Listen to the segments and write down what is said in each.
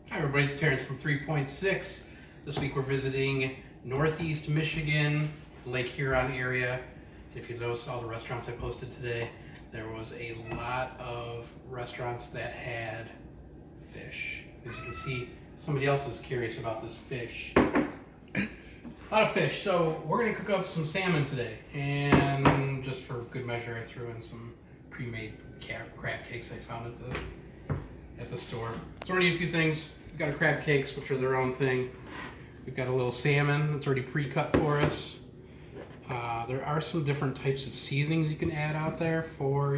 Hi everybody, it's Terrence from 3.6. This week we're visiting Northeast Michigan, Lake Huron area. And if you notice all the restaurants I posted today, there was a lot of restaurants that had fish. As you can see, somebody else is curious about this fish. A lot of fish. So we're going to cook up some salmon today. And just for good measure, I threw in some pre-made crab cakes I found at the store. So we're gonna need a few things. We've got our crab cakes, which are their own thing. We've got a little salmon that's already pre-cut for us. There are some different types of seasonings you can add out there for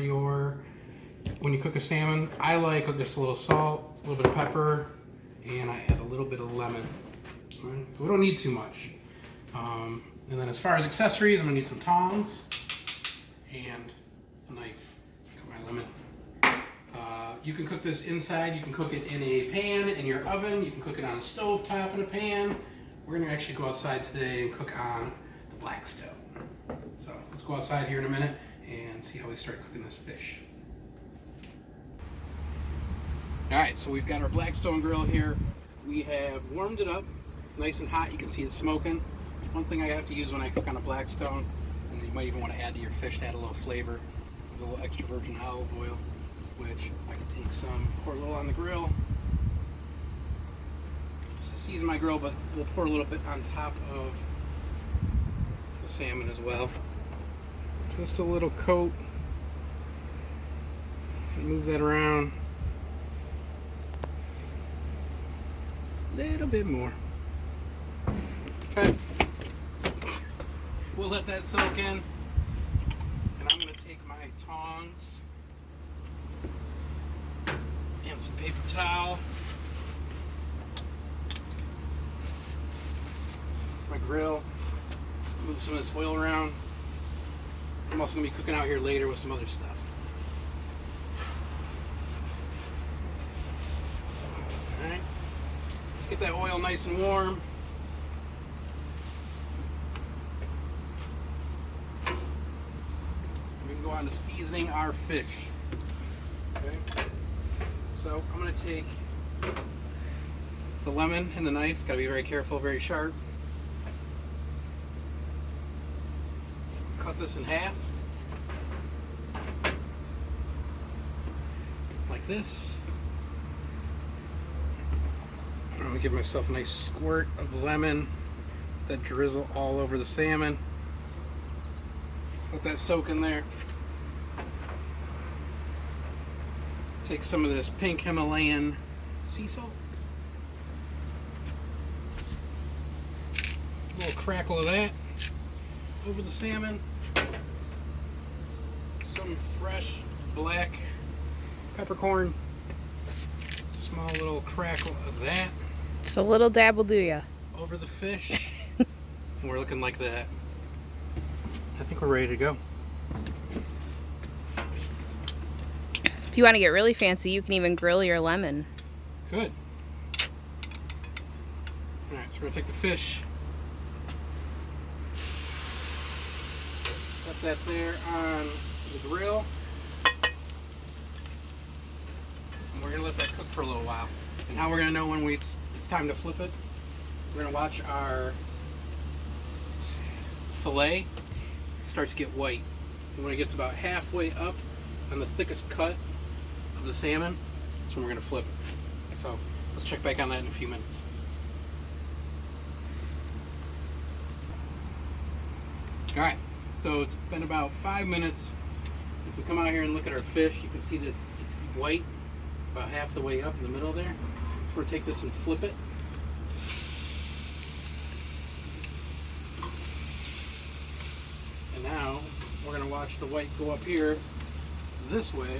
when you cook a salmon. I like just a little salt, a little bit of pepper, and I add a little bit of lemon. All right? So we don't need too much. And then as far as accessories, I'm gonna need some tongs and a knife. Got my lemon. You can cook this inside, you can cook it in a pan in your oven, you can cook it on a stove top in a pan. We're gonna actually go outside today and cook on the Blackstone. So let's go outside here in a minute and see how we start cooking this fish. All right, so we've got our Blackstone grill here. We have warmed it up, nice and hot. You can see it smoking. One thing I have to use when I cook on a Blackstone, and you might even want to add to your fish to add a little flavor, is a little extra virgin olive oil, which I can take some, pour a little on the grill, just to season my grill, but we'll pour a little bit on top of the salmon as well. Just a little coat, and move that around. A little bit more. Okay. We'll let that soak in, and I'm gonna take my tongs and some paper towel, my grill, move some of this oil around. I'm also going to be cooking out here later with some other stuff. Alright, let's get that oil nice and warm. We can go on to seasoning our fish. Okay. So I'm going to take the lemon and the knife. Got to be very careful, very sharp. Cut this in half. Like this. I'm going to give myself a nice squirt of the lemon. Let that drizzle all over the salmon. Let that soak in there. Take some of this pink Himalayan sea salt. A little crackle of that over the salmon. Some fresh black peppercorn. Small little crackle of that. Just a little dab will do ya. Over the fish. And we're looking like that. I think we're ready to go. If you want to get really fancy, you can even grill your lemon. Good. Alright, so we're going to take the fish. Set that there on the grill. And we're going to let that cook for a little while. And how we're going to know when it's time to flip it, we're going to watch our fillet start to get white. And when it gets about halfway up on the thickest cut of the salmon, that's when we're going to flip it. So let's check back on that in a few minutes. Alright, so it's been about 5 minutes. If we come out here and look at our fish, you can see that it's white about half the way up in the middle there. We're going to take this and flip it. And now we're going to watch the white go up here this way.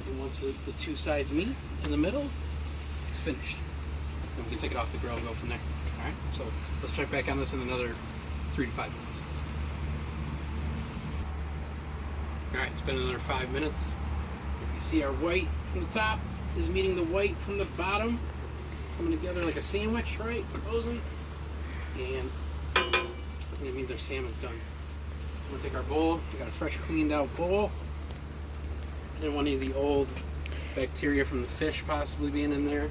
And once the two sides meet in the middle, it's finished. Then we can take it off the grill and go from there. Alright, so let's check back on this in another 3 to 5 minutes. Alright, it's been another 5 minutes. If you see our white from the top is meeting the white from the bottom, coming together like a sandwich, right? Frozen. And it means our salmon's done. We're going to take our bowl. We got a fresh, cleaned out bowl. Didn't want any of the old bacteria from the fish possibly being in there.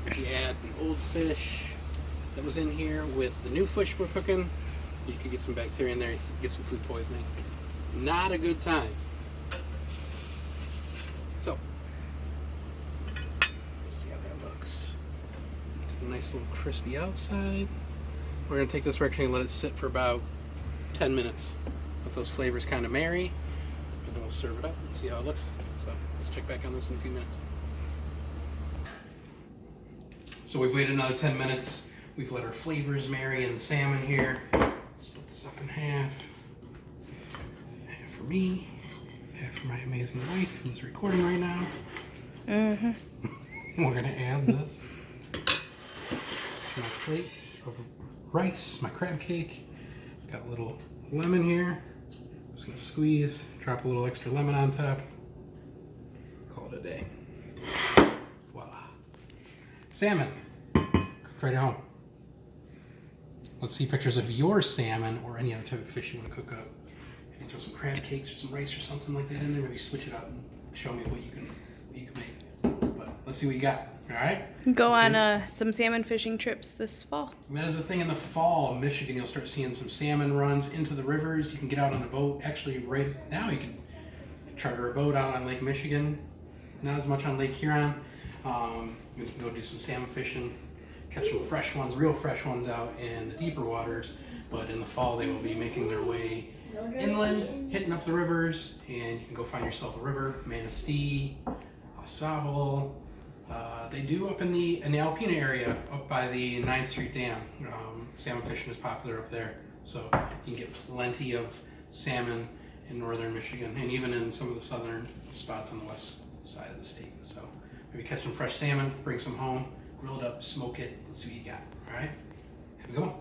So if you add the old fish that was in here with the new fish we're cooking, you could get some bacteria in there, you could get some food poisoning. Not a good time. So, let's see how that looks. A nice little crispy outside. We're going to take this, we're actually going to let it sit for about 10 minutes. Let those flavors kind of marry, and then we'll serve it up and see how it looks. So, let's check back on this in a few minutes. So we've waited another 10 minutes. We've let our flavors marry in the salmon here. Split this up in half. Half for me, half for my amazing wife who's recording right now. We're gonna add this to my plate of rice, my crab cake. Got a little lemon here. Just gonna squeeze, drop a little extra lemon on top. Call it a day. Voila. Salmon, cooked right at home. Let's see pictures of your salmon or any other type of fish you want to cook up. Maybe throw some crab cakes or some rice or something like that in there. Maybe switch it up and show me what you can make. But let's see what you got. All right. Go on some salmon fishing trips this fall. And that is the thing in the fall in Michigan. You'll start seeing some salmon runs into the rivers. You can get out on a boat. Actually, right now you can charter a boat out on Lake Michigan. Not as much on Lake Huron. You can go do some salmon fishing. Catch some fresh ones, real fresh ones out in the deeper waters, but in the fall they will be making their way inland, hitting up the rivers, and you can go find yourself a river, Manistee, Sable. They do up in the Alpena area, up by the 9th Street Dam. Salmon fishing is popular up there, so you can get plenty of salmon in northern Michigan, and even in some of the southern spots on the west side of the state. So maybe catch some fresh salmon, bring some home, grill it up, smoke it, let's see what you got. All right, have a good one.